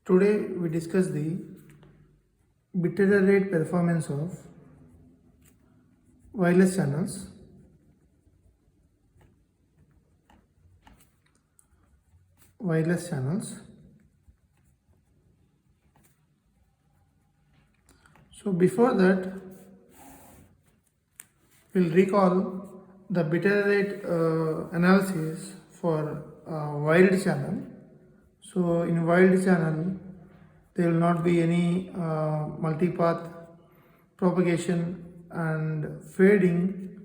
Today we discuss the bit error rate performance of wireless channels. So before that, we'll recall the bit error rate analysis for wired channel. So in wired channel, there will not be any multipath propagation and fading.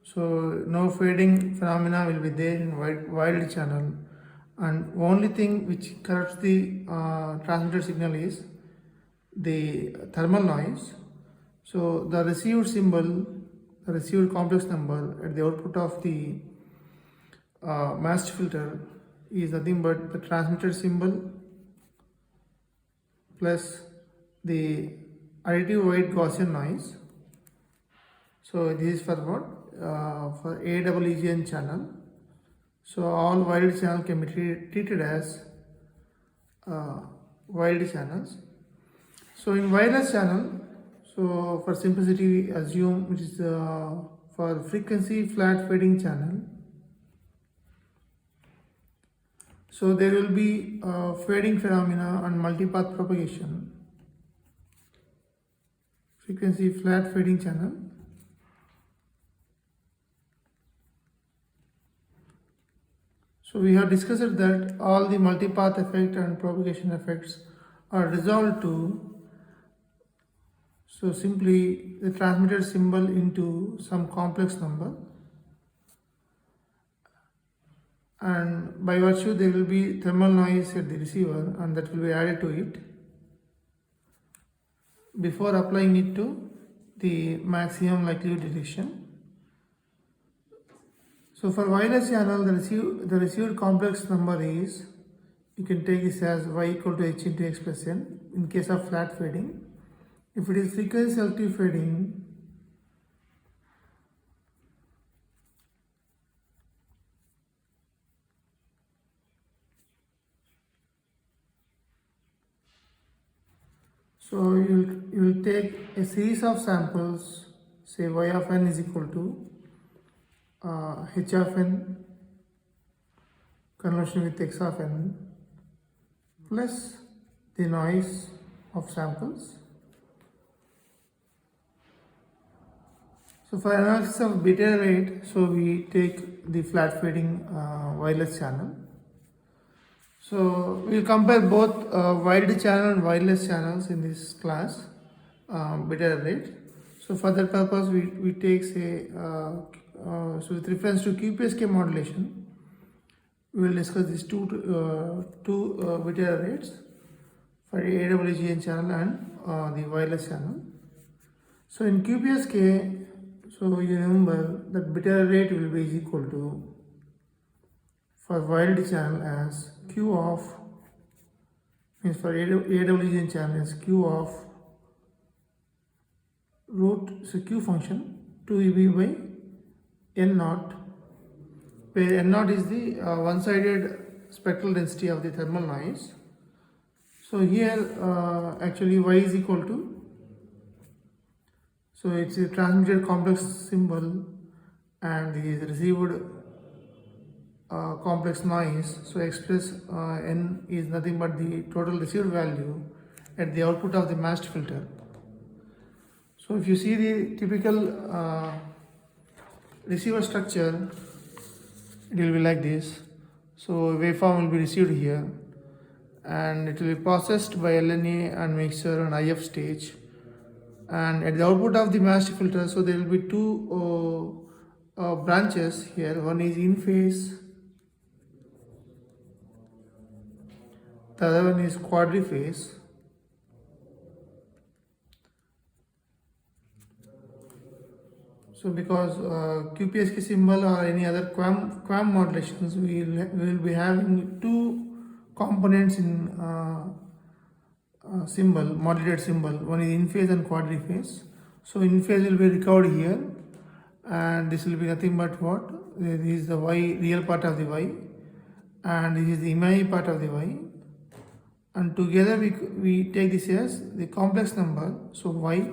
So no fading phenomena will be there in wired channel, and only thing which corrupts the transmitted signal is the thermal noise. So the received symbol, the received complex number at the output of the masked filter is nothing but the transmitted symbol plus the additive white Gaussian noise. So this is for what? For AWGN channel. So all wired channel can be treated as wired channels. So in wireless channel, so for simplicity we assume it is for frequency flat fading channel. So there will be fading phenomena and multipath propagation. Frequency flat fading channel. So we have discussed that all the multipath effect and propagation effects are resolved to simply the transmitted symbol into some complex number, and by virtue there will be thermal noise at the receiver and that will be added to it before applying it to the maximum likelihood detection. So for wireless channel, the received complex number is, you can take this as y equal to h into x plus n in case of flat fading. If it is frequency selective fading, so you will take a series of samples, say y of n is equal to h of n convolution with x of n plus the noise of samples. So for analysis of bit error rate, so we take the flat fading wireless channel. So we will compare both wired channel and wireless channels in this class, bit error rate. So for that purpose, we take say, so with reference to QPSK modulation, we will discuss these two bit error rates for AWGN channel and the wireless channel. So in QPSK, so you remember that bit error rate will be equal to, for wired channel as Q of, means for AWGN channel as Q of root, so Q function 2EB by N naught, where N naught is the one-sided spectral density of the thermal noise. So here actually y is equal to, so it's a transmitted complex symbol and the received complex noise. So x plus n is nothing but the total received value at the output of the masked filter. So if you see the typical receiver structure, it will be like this. So waveform will be received here and it will be processed by LNA and mixer and IF stage, and at the output of the masked filter, so there will be two branches here. One is in phase, the other one is quadriphase. So because QPSK symbol or any other QAM modulations, we will be having two components in symbol, modulated symbol. One is in phase and quadriphase. So in phase will be recovered here, and this will be nothing but what? This is the y, real part of the y, and this is the imaginary part of the y, and together we take this as the complex number. So y,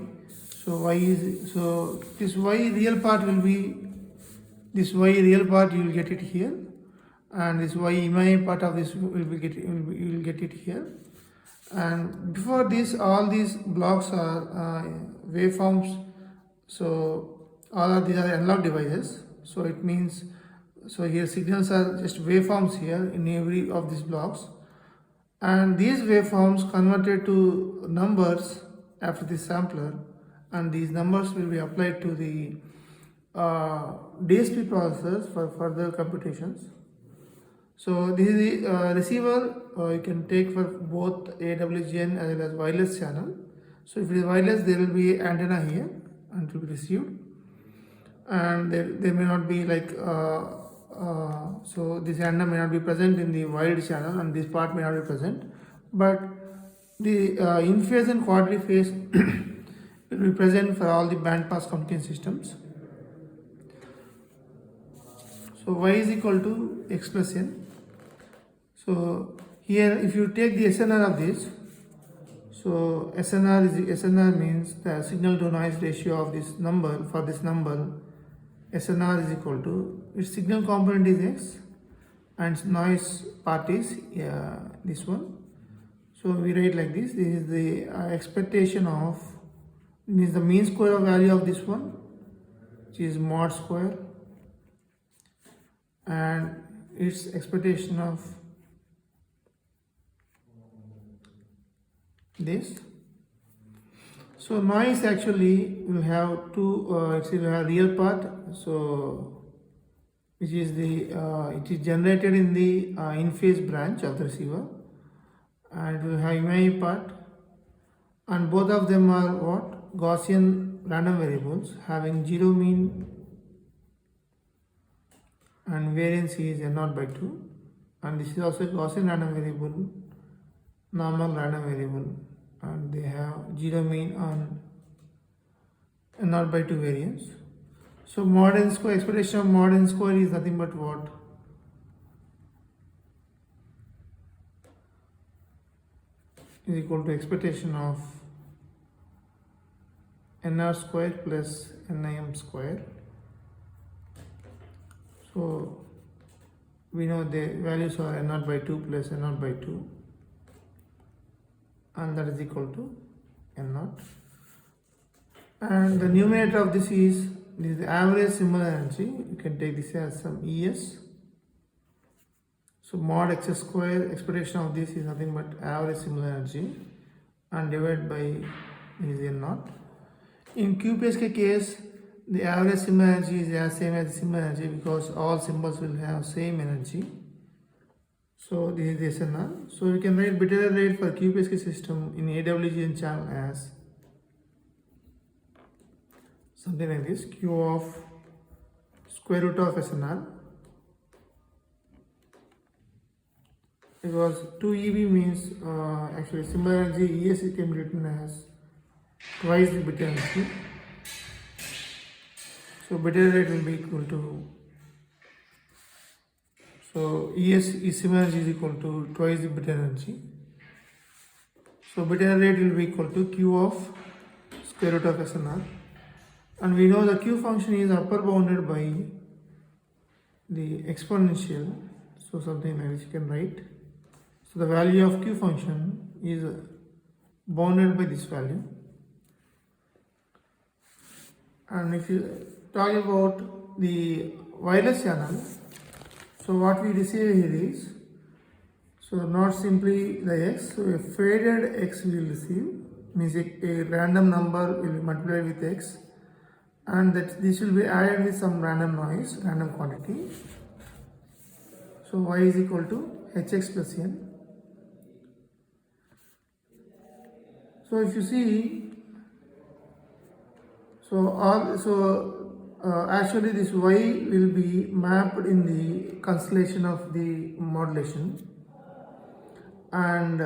this y real part will be, this y real part you will get it here, and this y imaginary part of this will be you will get it here. And before this, all these blocks are waveforms. So all of these are analog devices. So it means, so here signals are just waveforms here in every of these blocks, and these waveforms converted to numbers after the sampler, and these numbers will be applied to the DSP processors for further computations. So this is the receiver you can take for both AWGN as well as wireless channel. So if it is wireless, there will be antenna here and it will be received, and there may not be like so this antenna may not be present in the wired channel, and this part may not be present, but the in phase and quadri phase will be present for all the band pass communication systems. So y is equal to x plus n. So here if you take the SNR of this, so SNR means the signal to noise ratio of this number. For this number, SNR is equal to, its signal component is x and its noise part is this one. So we write like this. This is the expectation of, means the mean square of value of this one, which is mod square, and its expectation of this. So noise actually will have two, it will have real part, so which is the it is generated in the in phase branch of the receiver, and it will have imaginary part, and both of them are what, Gaussian random variables having zero mean, and variance is n0 by 2, and this is also Gaussian random variable, normal random variable, and they have zero mean on n0 by 2 variance. So mod n square, expectation of mod n square is nothing but what, is equal to expectation of nr square plus nim square. So we know the values are n0 by 2 plus n0 by 2, and that is equal to n0. And the numerator of this is the average symbol energy. You can take this as some ES. So mod x square, expectation of this is nothing but average symbol energy, and divided by is n0. In QPSK case, the average symbol energy is as same as the symbol energy because all symbols will have same energy. So this is the SNR. So we can write bit error rate for QPSK system in AWGN channel as something like this: Q of square root of SNR, because 2 EB means actually symbol energy ES can be written as twice the bit energy. So bit error rate will be equal to, so ES is symbol energy is equal to twice the bit energy. So bit error rate will be equal to Q of square root of SNR, and we know the Q function is upper bounded by the exponential, so something like this you can write. So the value of Q function is bounded by this value. And if you talk about the wireless channel, so what we receive here is, so not simply the x, so a faded x we will receive, means a random number will be multiplied with x, and that this will be added with some random noise, random quantity. So y is equal to hx plus n. So if you see, actually this y will be mapped in the constellation of the modulation, and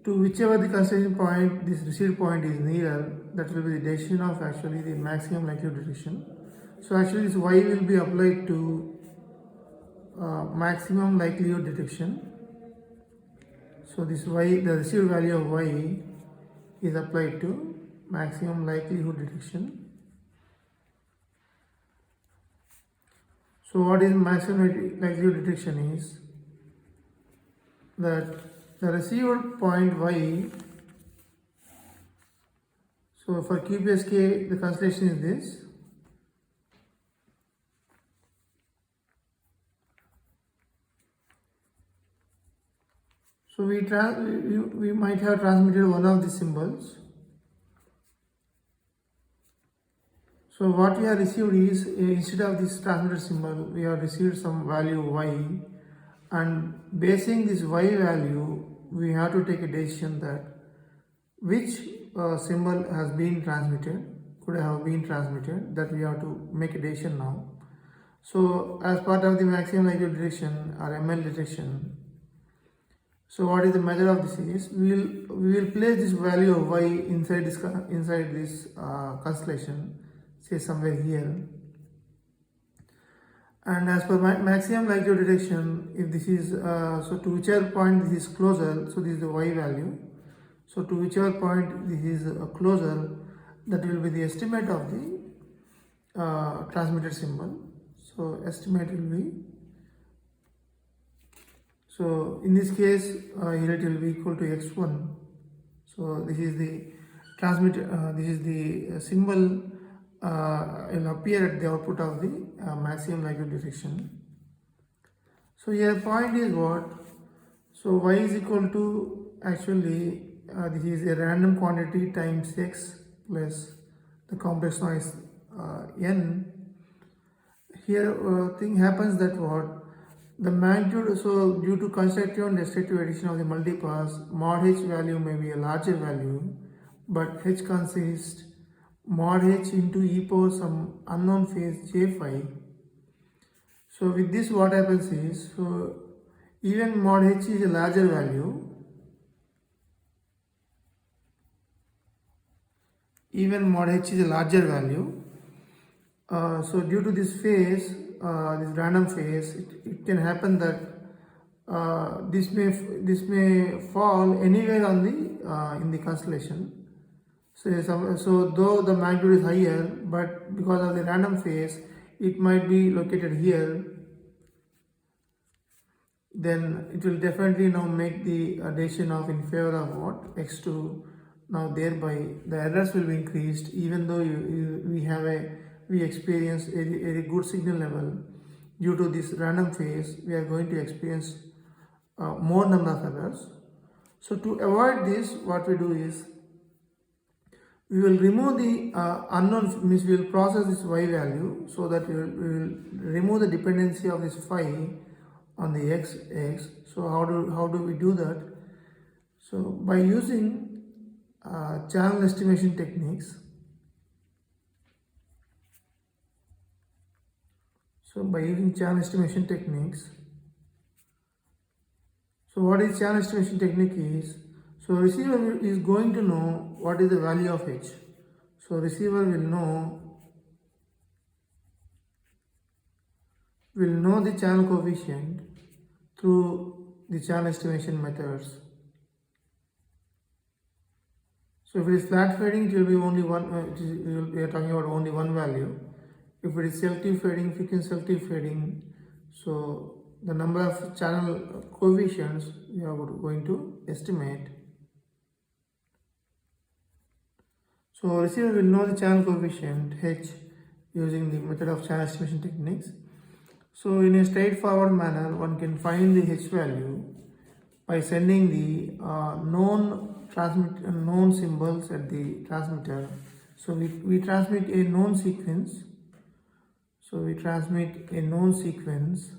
to whichever the constellation point this receive point is nearer, that will be the decision of actually the maximum likelihood detection. So actually this y will be applied to maximum likelihood detection. So this y, the received value of y is applied to maximum likelihood detection. So what is maximum likelihood detection is that the received point y, so for QPSK the constellation is this. So we might have transmitted one of the symbols. So what we have received is, instead of this transmitted symbol, we have received some value y, and basing this y value, we have to take a decision that which symbol has been transmitted, could have been transmitted, that we have to make a decision now. So as part of the maximum likelihood detection or ML detection, so what is the measure of this is, we will place this value of y inside this constellation, say somewhere here, and as per maximum likelihood detection, if this is so to whichever point this is closer, so this is the y value, so to whichever point this is closer, that will be the estimate of the transmitted symbol. So estimate will be, so in this case here it will be equal to x1. So this is the this is the symbol will appear at the output of the maximum likelihood detection. So here point is what? So y is equal to, actually this is a random quantity times x plus the complex noise n. Here thing happens that what? The magnitude, so due to constructive and destructive addition of the multipass, mod h value may be a larger value, but h consists mod h into e power some unknown phase j phi. So with this what happens is, so even mod h is a larger value, so due to this phase, this random phase, it can happen that this may fall anywhere on the in the constellation. So though the magnitude is higher, but because of the random phase, it might be located here. Then it will definitely now make the decision of in favor of what? X2. Now thereby the errors will be increased, even though we experience a good signal level. Due to this random phase, we are going to experience more number of errors. So to avoid this, what we do is, we will remove the unknown, means we will process this y value, so that we will remove the dependency of this phi on the x. So how do we do that? So by using channel estimation techniques. So by using channel estimation techniques, so what is channel estimation technique is, so receiver is going to know what is the value of h. So receiver will know the channel coefficient through the channel estimation methods. So if it is flat fading, it will be only one, we are talking about only one value. If it is selective fading, frequency selective fading, so the number of channel coefficients we are going to estimate. So receiver will know the channel coefficient h using the method of channel estimation techniques. So in a straightforward manner, one can find the h value by sending the known symbols at the transmitter. So we transmit a known sequence. So we transmit a known sequence.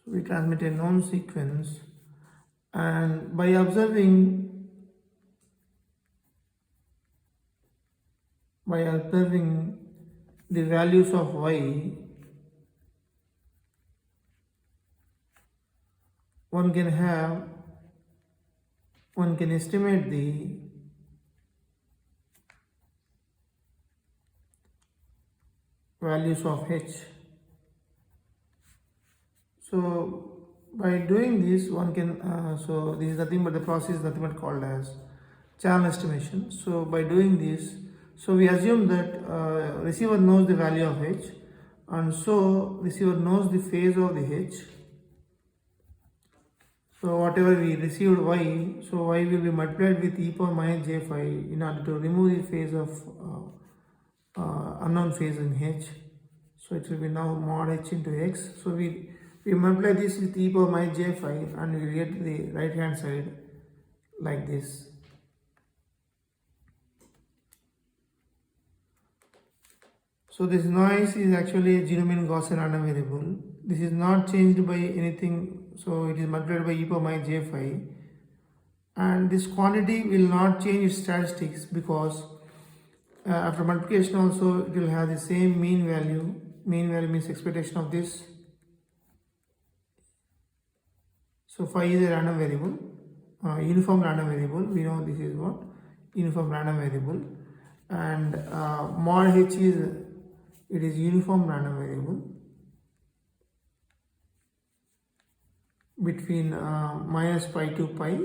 So we transmit a known sequence, and by observing the values of y, one can have one can estimate the values of h. So by doing this, one can so this is nothing but the process, nothing but called as channel estimation. So by doing this, so we assume that receiver knows the value of h, and so receiver knows the phase of the h. So whatever we received y, so y will be multiplied with e power minus j phi in order to remove the phase of unknown phase in h. So it will be now mod h into x. So we multiply this with e power minus j phi and we will get the right hand side like this. So this noise is actually a genuine Gaussian random variable. This is not changed by anything, so it is multiplied by e power minus j phi. And this quantity will not change its statistics because after multiplication also it will have the same mean value. Mean value means expectation of this. So phi is a random variable, uniform random variable. We know this is what? Uniform random variable. And mod h is uniform random variable between minus pi to pi.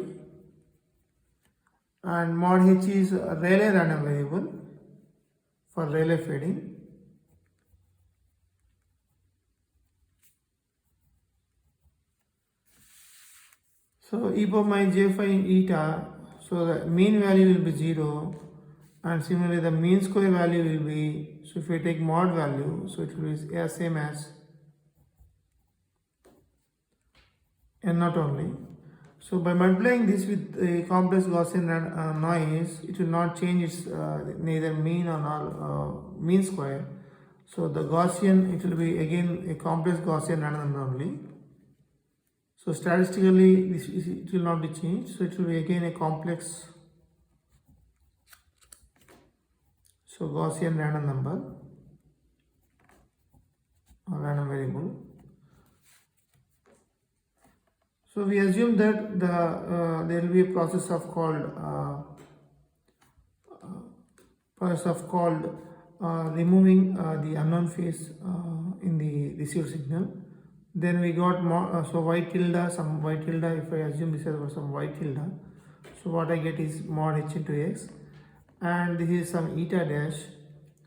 And mod h is a Rayleigh random variable for Rayleigh fading. So e power minus j phi in eta, so the mean value will be 0, and similarly the mean square value will be, so if we take mod value, so it will be same as n naught only. So by multiplying this with a complex Gaussian noise, it will not change its neither mean or mean square. So the Gaussian, it will be again a complex Gaussian random number only. So statistically, it will not be changed. So it will be again a complex, so Gaussian random number or random variable. So we assume that there will be a process of called removing the unknown phase in the received signal. Then we got more, so y tilde, some y tilde. If I assume this is some y tilde, so what I get is mod h into x, and this is some eta dash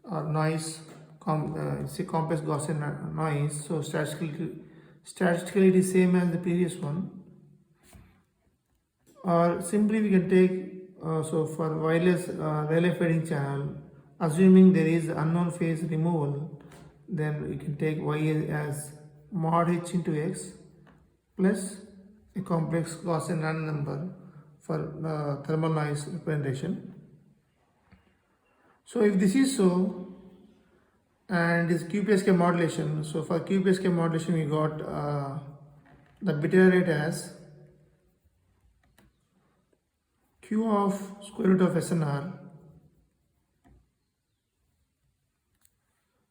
or noise. It's a complex Gaussian noise. So statistically it is same as the previous one. Or simply we can take so for wireless Rayleigh fading channel, assuming there is unknown phase removal, then we can take y as mod h into x plus a complex Gaussian random number for thermal noise representation. So if this is so, and this QPSK modulation, so for QPSK modulation we got the bit error rate as Q of square root of SNR.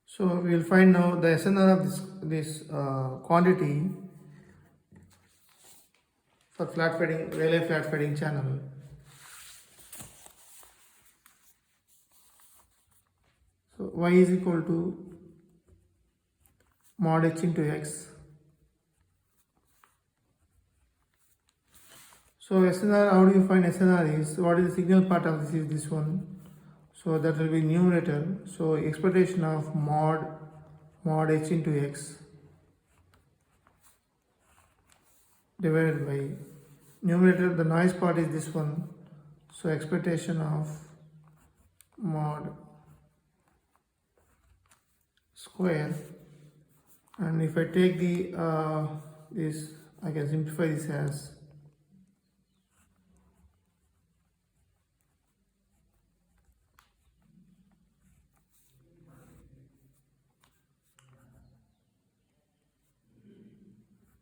So we will find now the SNR of this quantity for flat fading, Rayleigh flat fading channel. So y is equal to mod h into x. So SNR, how do you find SNR is, what is the signal part of this is this one. So that will be numerator. So expectation of mod h into x divided by numerator, the noise part is this one. So expectation of mod square, and if I take the this, I can simplify this as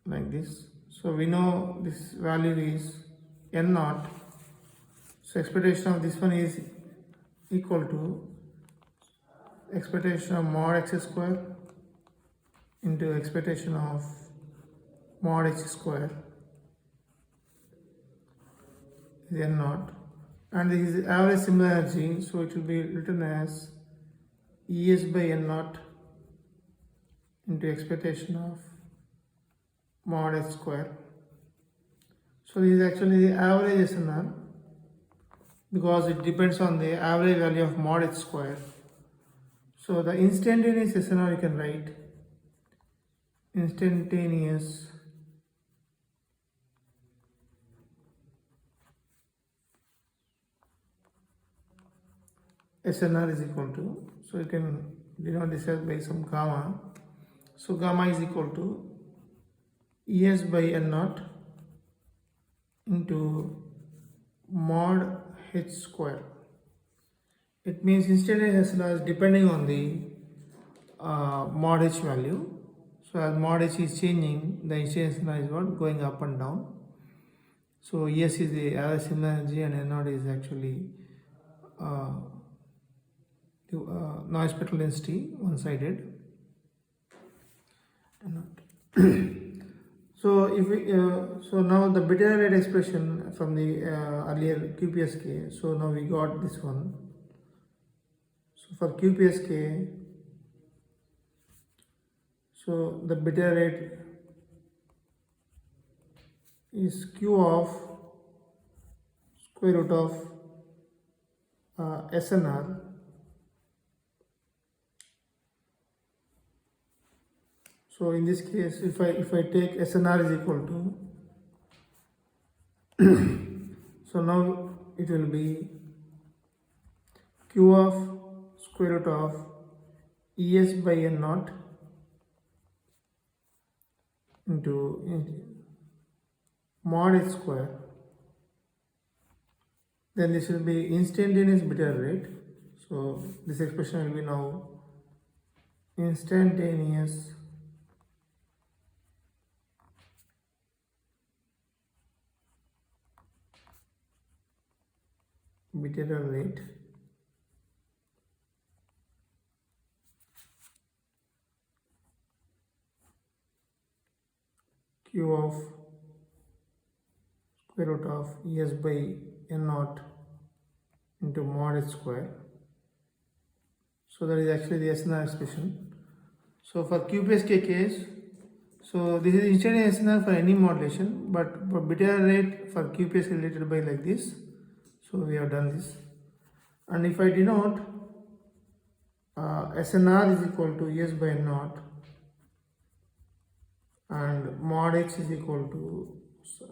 like this. So we know this value is n naught. So expectation of this one is equal to expectation of mod x square into expectation of mod h square. is N naught, and this is average similar energy, so it will be written as ES by N naught into expectation of mod h square. So this is actually the average SNR because it depends on the average value of mod h square. So the instantaneous SNR you can write instantaneous SNR is equal to, so you can denote this as by some gamma. So gamma is equal to ES by N naught into mod h square. It means instantaneous SNR is depending on the mod h value. So as mod h is changing, the instantaneous SNR is what going up and down. So ES is the average similar energy and N naught is actually noise spectral density one-sided. So if we so now the bit error rate expression from the earlier QPSK. So now we got this one. So for QPSK, so the bit error rate is Q of square root of SNR So in this case, if I take SNR is equal to, so now it will be Q of square root of ES by N naught into mod h square. Then this will be instantaneous bit error rate. So this expression will be now instantaneous bit error rate Q of square root of ES by N naught into mod h square. So that is actually the SNR expression. So for QPSK case, so this is instantaneous SNR for any modulation, but for bit error rate for QPSK related by like this. So we have done this. And if I denote SNR is equal to ES by N naught and mod h is equal to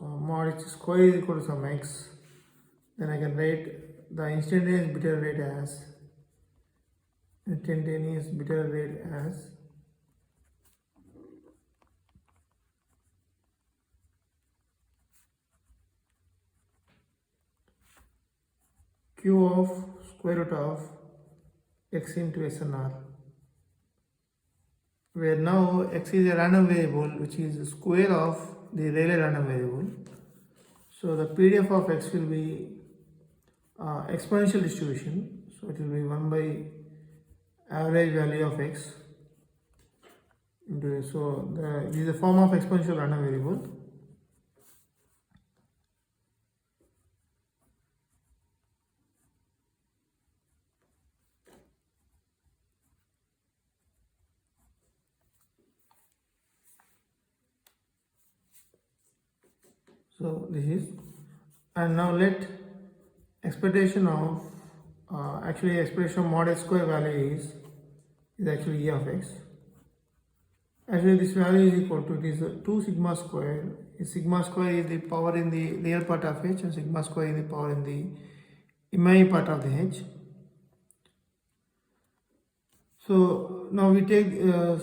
mod h square is equal to some x, then I can write the instantaneous bit error rate as Q of square root of x into SNR, where now x is a random variable which is the square of the Rayleigh random variable. So the PDF of x will be exponential distribution. So it will be 1 by average value of x into, so this is a form of exponential random variable. So this is, and now let expectation of actually expression of mod h square value is actually E of x. Actually this value is equal to, it is 2 sigma square. Sigma square is the power in the real part of h and sigma square is the power in the imaginary part of the h. So now we take,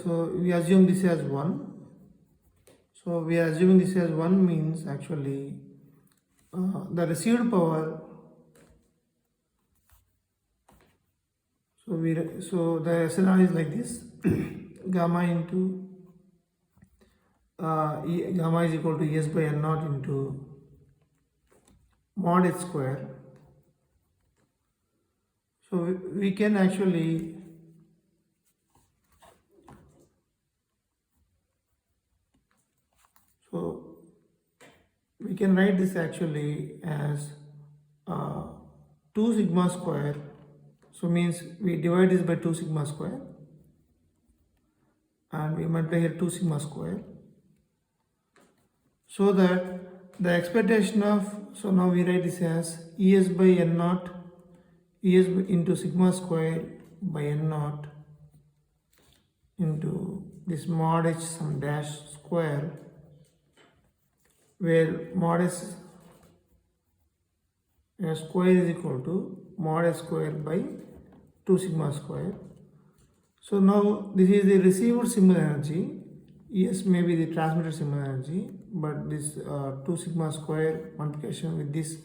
so we assume this as 1. So we are assuming this as 1 means actually the received power. So the SNR is like this gamma into gamma is equal to ES by N naught into mod h square. So we can actually write this actually as uh, 2 sigma square, so means we divide this by 2 sigma square and we multiply here 2 sigma square, so that the expectation of, so now we write this as Es by n naught, Es into sigma square by n naught into this mod h some dash square, where mod s square is equal to mod s square by 2 sigma square. So now this is the received signal energy. Yes, maybe the transmitted signal energy, but this 2 sigma square multiplication with this,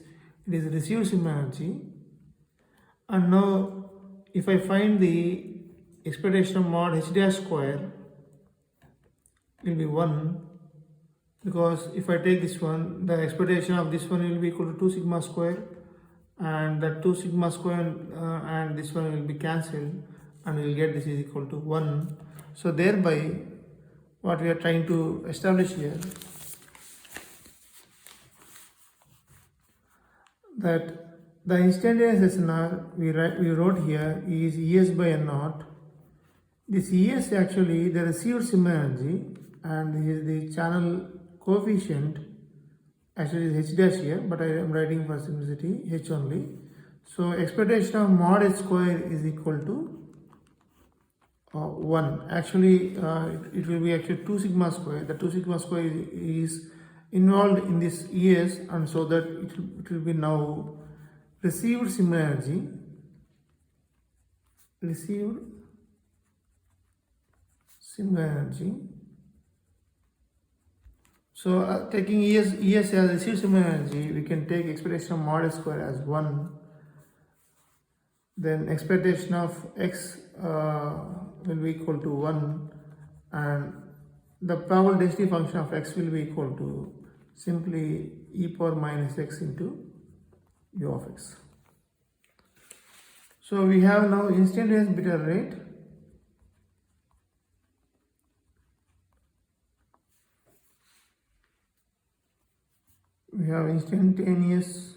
it is received signal energy. And now if I find the expectation of mod h dash square, will be 1, because if I take this one, the expectation of this one will be equal to 2 sigma square, and that 2 sigma square and this one will be cancelled, and we will get this is equal to 1. So thereby what we are trying to establish here, that the instantaneous SNR we wrote here is Es by n naught. This Es actually the received signal energy, and this is the channel coefficient. Actually it's h dash here, but I am writing for simplicity h only. So expectation of mod h square is equal to 1. Actually it will be actually 2 sigma square. The 2 sigma square is involved in this Es, and so that it will be now received signal energy, received signal energy. So taking Es as received signal energy, we can take expectation of mod square as 1. Then expectation of x will be equal to 1, and the probable density function of x will be equal to simply e power minus x into u of x. So we have now instantaneous bit error rate. We have instantaneous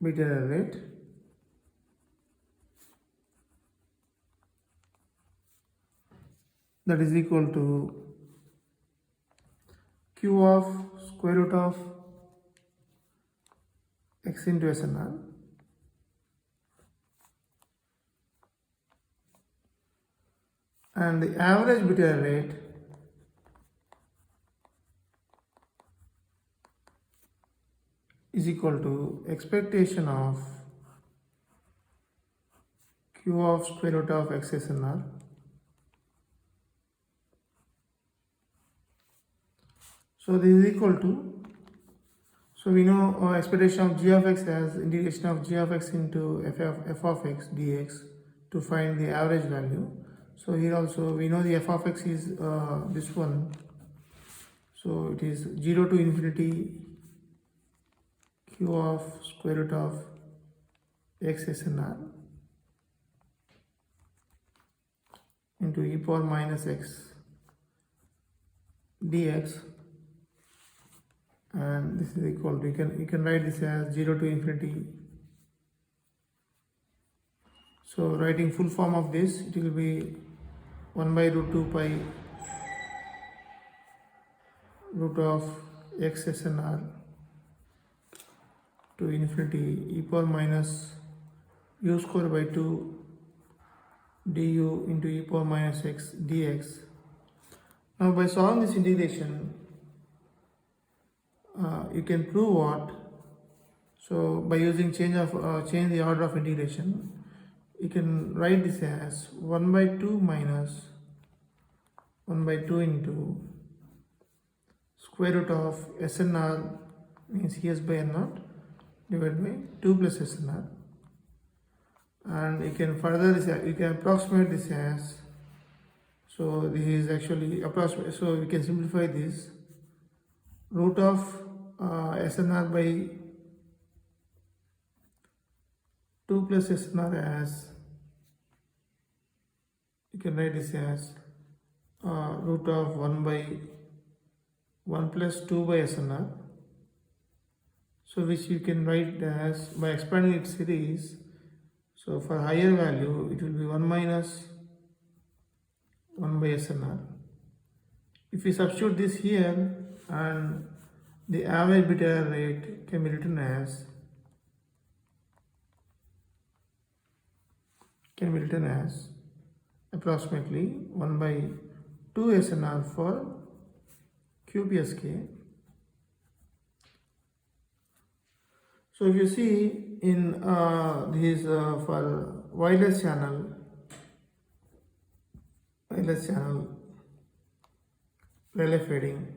bit error rate. That is equal to q of square root of x into SNR and the average bit error rate is equal to expectation of q of square root of x SNR so this is equal to, so we know expectation of g of x as integration of g of x into f of x dx to find the average value. So here also we know the f of x is this one, so it is 0 to infinity q of square root of x SNR into e power minus x dx, and this is equal to, you can write this as 0 to infinity. So writing full form of this, it will be 1 by root 2 pi root of x SNR to infinity e power minus u square by 2 du into e power minus x dx. Now by solving this integration, you can prove what? So by using change the order of integration, you can write this as 1 by 2 minus 1 by 2 into square root of SNR, means Es by n naught, divided by 2 plus SNR, and you can further this, you can approximate this as, so this is actually approximate, so we can simplify this, root of SNR by 2 plus SNR as, you can write this as root of 1 by 1 plus 2 by SNR so which you can write as by expanding its series. So for higher value it will be 1 minus 1 by SNR. If we substitute this here, and the average bit error rate can be written as approximately 1 by 2 SNR for QPSK. So if you see in this for wireless channel relay fading,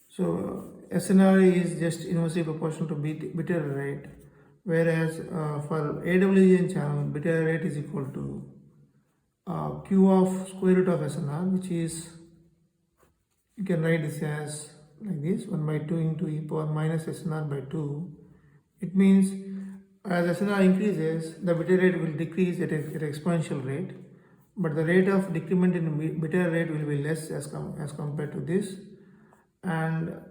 so SNR is just inversely proportional to bit error rate, whereas for AWGN channel bit error rate is equal to Q of square root of SNR, which is, you can write this as like this, 1 by 2 into e power minus SNR by 2. It means as SNR increases, the bit error rate will decrease at an exponential rate, but the rate of decrement in bit error rate will be less as compared to this. And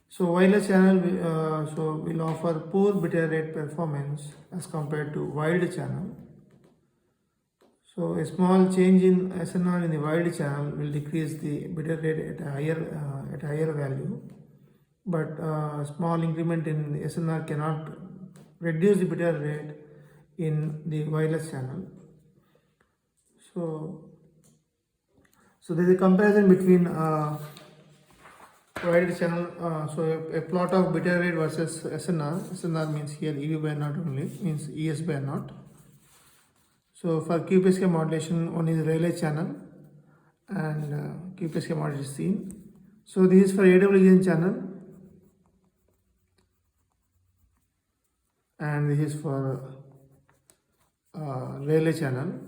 so wireless channel will offer poor bit error rate performance as compared to wired channel. So a small change in SNR in the wired channel will decrease the bit error rate at a higher value, but small increment in the SNR cannot reduce the bit error rate in the wireless channel. So there is a comparison between wired channel. So a plot of bit error rate versus SNR. SNR means here EV by naught only, means ES by naught. So for QPSK modulation, one is relay channel and QPSK modulation is seen. So this is for AWGN channel and this is for relay channel.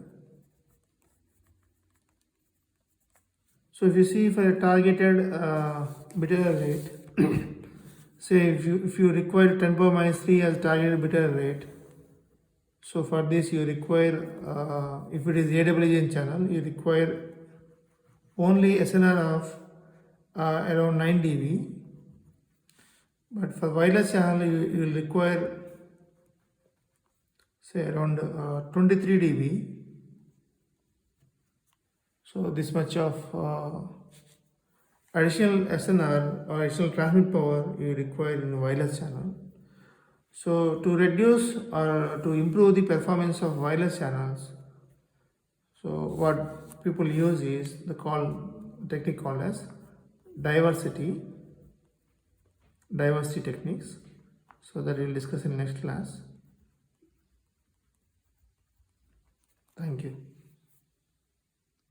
So if you see for a targeted bit error rate, say if you require 10 power minus 3 as targeted bit error rate, so for this you require, if it is AWGN channel, you require only SNR of around 9 dB, but for wireless channel you will require say around 23 dB. So this much of additional SNR or additional transmit power you require in wireless channel. So to reduce or to improve the performance of wireless channels, so what people use is the technique called as diversity techniques. So that we will discuss in next class. Thank you.